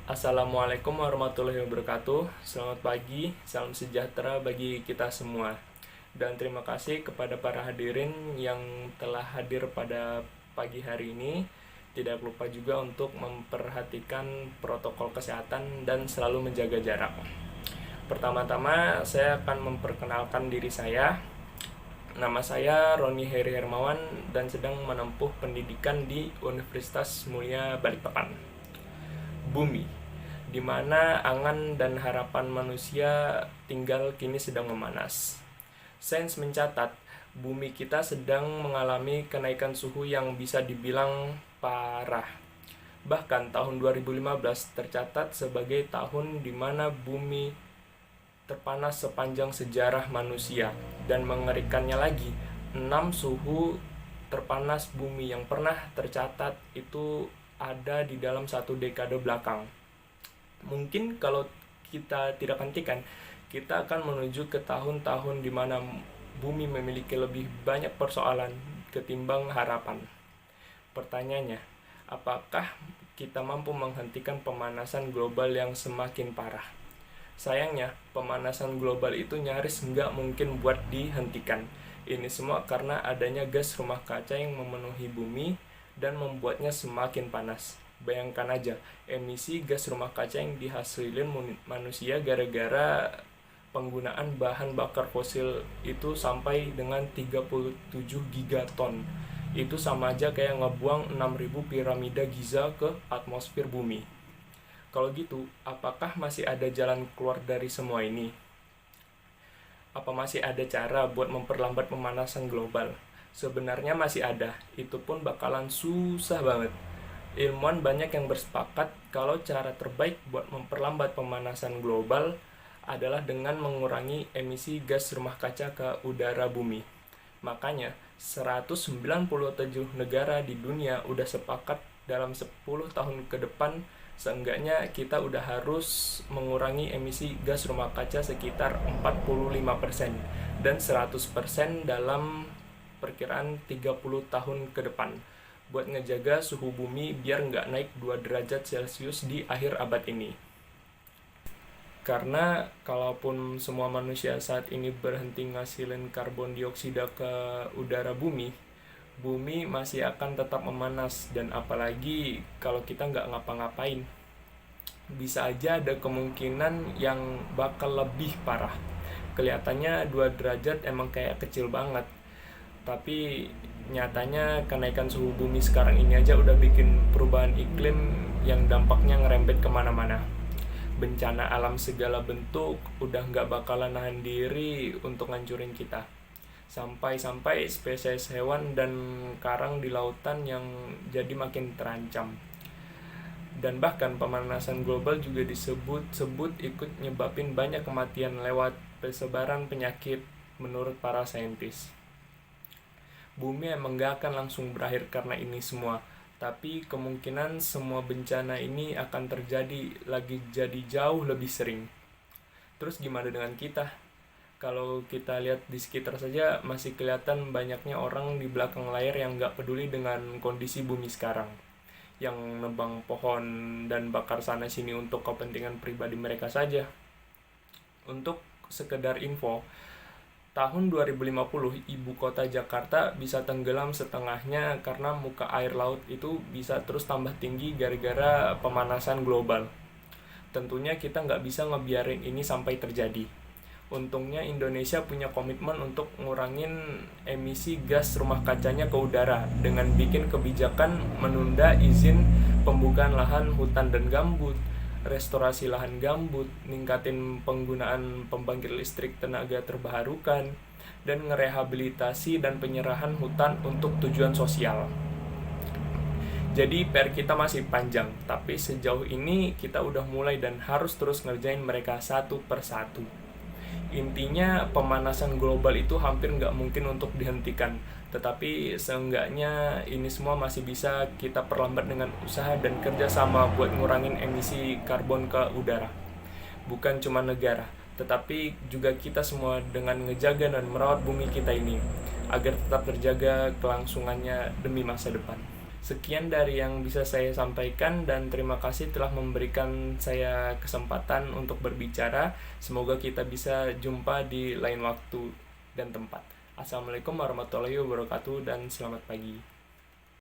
Assalamualaikum warahmatullahi wabarakatuh. Selamat pagi, salam sejahtera bagi kita semua. Dan terima kasih kepada para hadirin yang telah hadir pada pagi hari ini. Tidak lupa juga untuk memperhatikan protokol kesehatan dan selalu menjaga jarak. Pertama-tama saya akan memperkenalkan diri saya. Nama saya Roni Heri Hermawan dan sedang menempuh pendidikan di Universitas Mulia Balikpapan. Bumi, di mana angan dan harapan manusia tinggal kini sedang memanas. Sains mencatat, bumi kita sedang mengalami kenaikan suhu yang bisa dibilang parah. Bahkan tahun 2015 tercatat sebagai tahun di mana bumi terpanas sepanjang sejarah manusia. Dan mengerikannya lagi, 6 suhu terpanas bumi yang pernah tercatat itu ada di dalam satu dekade belakang. Mungkin kalau kita tidak hentikan, kita akan menuju ke tahun-tahun di mana bumi memiliki lebih banyak persoalan ketimbang harapan. Pertanyaannya, apakah kita mampu menghentikan pemanasan global yang semakin parah? Sayangnya, pemanasan global itu nyaris nggak mungkin buat dihentikan. Ini semua karena adanya gas rumah kaca yang memenuhi bumi dan membuatnya semakin panas. Bayangkan aja, emisi gas rumah kaca yang dihasilin manusia gara-gara penggunaan bahan bakar fosil itu sampai dengan 37 gigaton. Itu sama aja kayak ngebuang 6.000 piramida Giza ke atmosfer bumi. Kalau gitu, apakah masih ada jalan keluar dari semua ini? Apa masih ada cara buat memperlambat pemanasan global? Sebenarnya masih ada, itu pun bakalan susah banget. Ilmuwan banyak yang bersepakat kalau cara terbaik buat memperlambat pemanasan global adalah dengan mengurangi emisi gas rumah kaca ke udara bumi. Makanya, 197 negara di dunia udah sepakat dalam 10 tahun ke depan seenggaknya kita udah harus mengurangi emisi gas rumah kaca sekitar 45% dan 100% dalam perkiraan 30 tahun ke depan buat ngejaga suhu bumi biar nggak naik 2 derajat Celcius di akhir abad ini. Karena kalaupun semua manusia saat ini berhenti ngasilin karbon dioksida ke udara bumi, bumi masih akan tetap memanas, dan apalagi kalau kita nggak ngapa-ngapain. Bisa aja ada kemungkinan yang bakal lebih parah. Kelihatannya 2 derajat emang kayak kecil banget, tapi nyatanya kenaikan suhu bumi sekarang ini aja udah bikin perubahan iklim yang dampaknya ngerembet kemana-mana. Bencana alam segala bentuk udah nggak bakalan nahan diri untuk ngancurin kita. Sampai-sampai spesies hewan dan karang di lautan yang jadi makin terancam. Dan bahkan pemanasan global juga disebut-sebut ikut nyebabin banyak kematian lewat persebaran penyakit menurut para saintis. Bumi emang gak akan langsung berakhir karena ini semua, tapi kemungkinan semua bencana ini akan terjadi lagi jadi jauh lebih sering. Terus gimana dengan kita? Kalau kita lihat di sekitar saja masih kelihatan banyaknya orang di belakang layar yang gak peduli dengan kondisi bumi sekarang, yang nebang pohon dan bakar sana sini untuk kepentingan pribadi mereka saja. Untuk sekedar info, tahun 2050 ibu kota Jakarta bisa tenggelam setengahnya karena muka air laut itu bisa terus tambah tinggi gara-gara pemanasan global. Tentunya kita nggak bisa ngebiarin ini sampai terjadi. Untungnya Indonesia punya komitmen untuk ngurangin emisi gas rumah kacanya ke udara dengan bikin kebijakan menunda izin pembukaan lahan hutan dan gambut, restorasi lahan gambut, ningkatin penggunaan pembangkit listrik tenaga terbarukan, dan ngerehabilitasi dan penyerahan hutan untuk tujuan sosial. Jadi PR kita masih panjang, tapi sejauh ini kita udah mulai dan harus terus ngerjain mereka satu persatu. Intinya pemanasan global itu hampir nggak mungkin untuk dihentikan, tetapi seenggaknya ini semua masih bisa kita perlambat dengan usaha dan kerjasama buat ngurangin emisi karbon ke udara. Bukan cuma negara, tetapi juga kita semua dengan ngejaga dan merawat bumi kita ini, agar tetap terjaga kelangsungannya demi masa depan. Sekian dari yang bisa saya sampaikan dan terima kasih telah memberikan saya kesempatan untuk berbicara. Semoga kita bisa jumpa di lain waktu dan tempat. Assalamualaikum warahmatullahi wabarakatuh dan selamat pagi.